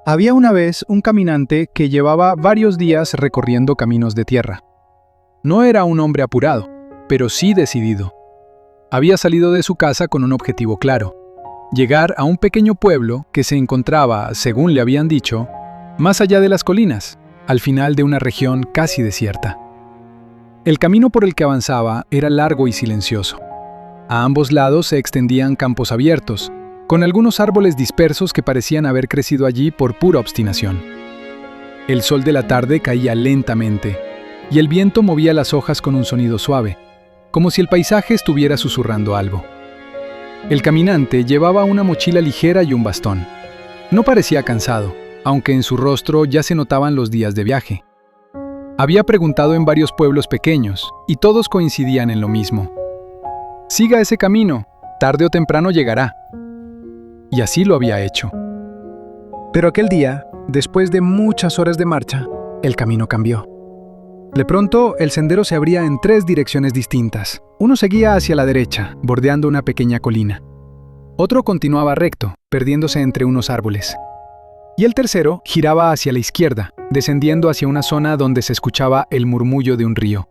Había una vez un caminante que llevaba varios días recorriendo caminos de tierra. No era un hombre apurado, pero sí decidido. Había salido de su casa con un objetivo claro: llegar a un pequeño pueblo que se encontraba, según le habían dicho, más allá de las colinas, al final de una región casi desierta. El camino por el que avanzaba era largo y silencioso. A ambos lados se extendían campos abiertos, con algunos árboles dispersos que parecían haber crecido allí por pura obstinación. El sol de la tarde caía lentamente, y el viento movía las hojas con un sonido suave, como si el paisaje estuviera susurrando algo. El caminante llevaba una mochila ligera y un bastón. No parecía cansado, aunque en su rostro ya se notaban los días de viaje. Había preguntado en varios pueblos pequeños, y todos coincidían en lo mismo: «Siga ese camino, tarde o temprano llegará». Y así lo había hecho. Pero aquel día, después de muchas horas de marcha, el camino cambió. De pronto, el sendero se abría en 3 direcciones distintas. Uno seguía hacia la derecha, bordeando una pequeña colina. Otro continuaba recto, perdiéndose entre unos árboles. Y el tercero giraba hacia la izquierda, descendiendo hacia una zona donde se escuchaba el murmullo de un río.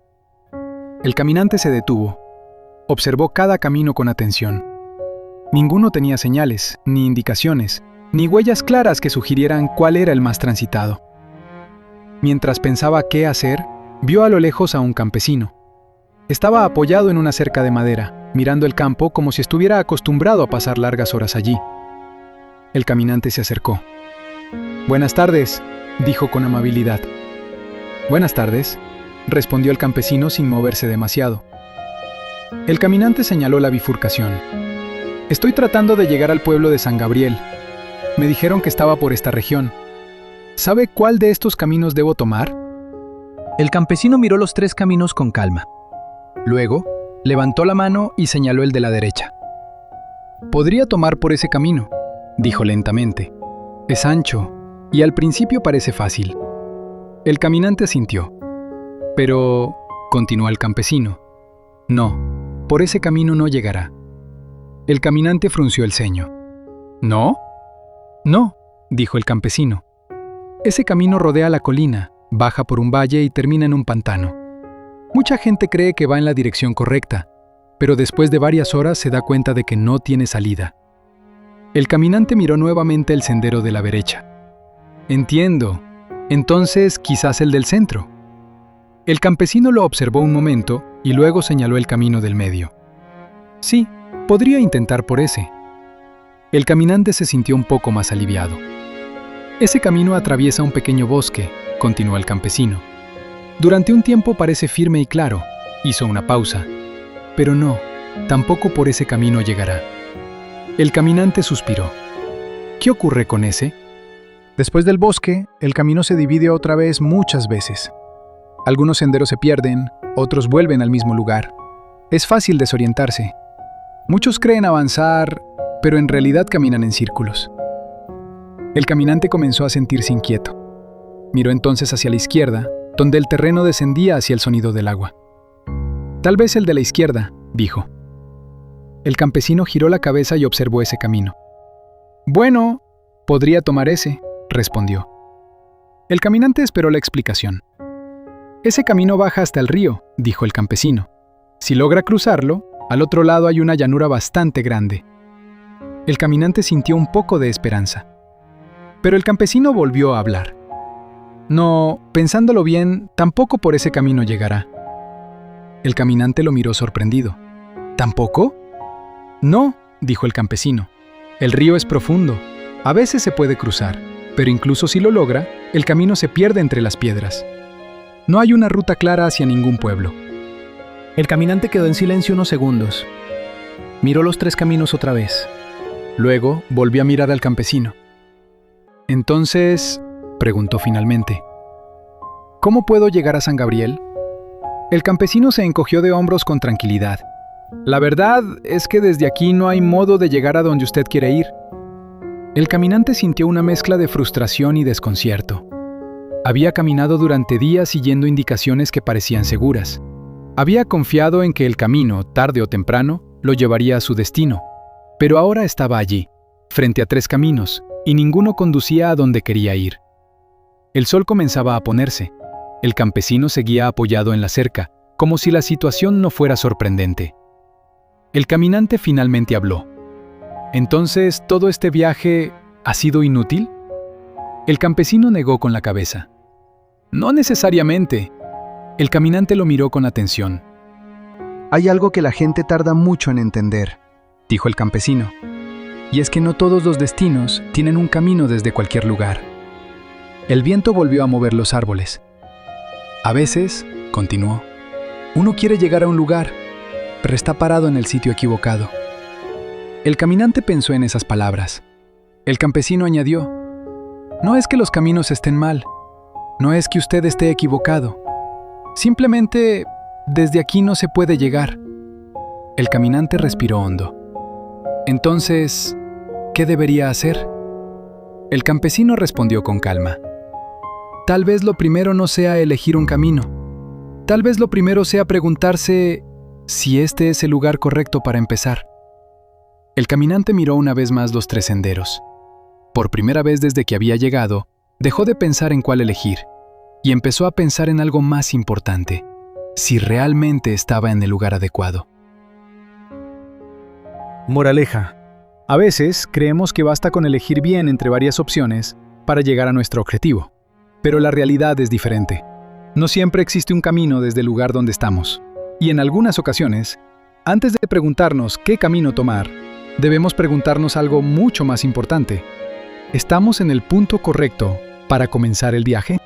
El caminante se detuvo. Observó cada camino con atención. Ninguno tenía señales, ni indicaciones, ni huellas claras que sugirieran cuál era el más transitado. Mientras pensaba qué hacer, vio a lo lejos a un campesino. Estaba apoyado en una cerca de madera, mirando el campo como si estuviera acostumbrado a pasar largas horas allí. El caminante se acercó. «Buenas tardes», dijo con amabilidad. «Buenas tardes», respondió el campesino sin moverse demasiado. El caminante señaló la bifurcación. «Estoy tratando de llegar al pueblo de San Gabriel. Me dijeron que estaba por esta región. ¿Sabe cuál de estos caminos debo tomar?» El campesino miró los 3 caminos con calma. Luego, levantó la mano y señaló el de la derecha. «Podría tomar por ese camino», dijo lentamente. «Es ancho, y al principio parece fácil». El caminante asintió. «Pero», continuó el campesino, «no, por ese camino no llegará». El caminante frunció el ceño. «¿No?» «No», dijo el campesino. «Ese camino rodea la colina, baja por un valle y termina en un pantano. Mucha gente cree que va en la dirección correcta, pero después de varias horas se da cuenta de que no tiene salida». El caminante miró nuevamente el sendero de la derecha. «Entiendo. Entonces, quizás el del centro». El campesino lo observó un momento y luego señaló el camino del medio. «Sí, podría intentar por ese». El caminante se sintió un poco más aliviado. «Ese camino atraviesa un pequeño bosque», continuó el campesino. «Durante un tiempo parece firme y claro». Hizo una pausa. «Pero no, tampoco por ese camino llegará». El caminante suspiró. «¿Qué ocurre con ese?» Después del bosque, el camino se divide otra vez muchas veces. Algunos senderos se pierden, otros vuelven al mismo lugar. Es fácil desorientarse. Muchos creen avanzar, pero en realidad caminan en círculos». El caminante comenzó a sentirse inquieto. Miró entonces hacia la izquierda, donde el terreno descendía hacia el sonido del agua. «Tal vez el de la izquierda», dijo. El campesino giró la cabeza y observó ese camino. «Bueno, podría tomar ese», respondió. El caminante esperó la explicación. «Ese camino baja hasta el río», dijo el campesino. «Si logra cruzarlo, al otro lado hay una llanura bastante grande». El caminante sintió un poco de esperanza. Pero el campesino volvió a hablar. «No, pensándolo bien, tampoco por ese camino llegará». El caminante lo miró sorprendido. «¿Tampoco?» «No», dijo el campesino. «El río es profundo. A veces se puede cruzar, pero incluso si lo logra, el camino se pierde entre las piedras. No hay una ruta clara hacia ningún pueblo». El caminante quedó en silencio unos segundos. Miró los 3 caminos otra vez. Luego volvió a mirar al campesino. «Entonces», preguntó finalmente, «¿cómo puedo llegar a San Gabriel?» El campesino se encogió de hombros con tranquilidad. «La verdad es que desde aquí no hay modo de llegar a donde usted quiere ir». El caminante sintió una mezcla de frustración y desconcierto. Había caminado durante días siguiendo indicaciones que parecían seguras. Había confiado en que el camino, tarde o temprano, lo llevaría a su destino. Pero ahora estaba allí, frente a 3 caminos, y ninguno conducía a donde quería ir. El sol comenzaba a ponerse. El campesino seguía apoyado en la cerca, como si la situación no fuera sorprendente. El caminante finalmente habló. ¿Entonces todo este viaje ha sido inútil? El campesino negó con la cabeza. No necesariamente. El caminante lo miró con atención. Hay algo que la gente tarda mucho en entender, dijo el campesino, y es que no todos los destinos tienen un camino desde cualquier lugar. El viento volvió a mover los árboles. A veces, continuó, uno quiere llegar a un lugar, pero está parado en el sitio equivocado. El caminante pensó en esas palabras. El campesino añadió, no es que los caminos estén mal, no es que usted esté equivocado. Simplemente, desde aquí no se puede llegar. El caminante respiró hondo. Entonces, ¿qué debería hacer? El campesino respondió con calma. Tal vez lo primero no sea elegir un camino. Tal vez lo primero sea preguntarse si este es el lugar correcto para empezar. El caminante miró una vez más los 3 senderos. Por primera vez desde que había llegado, dejó de pensar en cuál elegir y empezó a pensar en algo más importante, si realmente estaba en el lugar adecuado. Moraleja. A veces creemos que basta con elegir bien entre varias opciones para llegar a nuestro objetivo, pero la realidad es diferente. No siempre existe un camino desde el lugar donde estamos, y en algunas ocasiones, antes de preguntarnos qué camino tomar, debemos preguntarnos algo mucho más importante. ¿Estamos en el punto correcto para comenzar el viaje?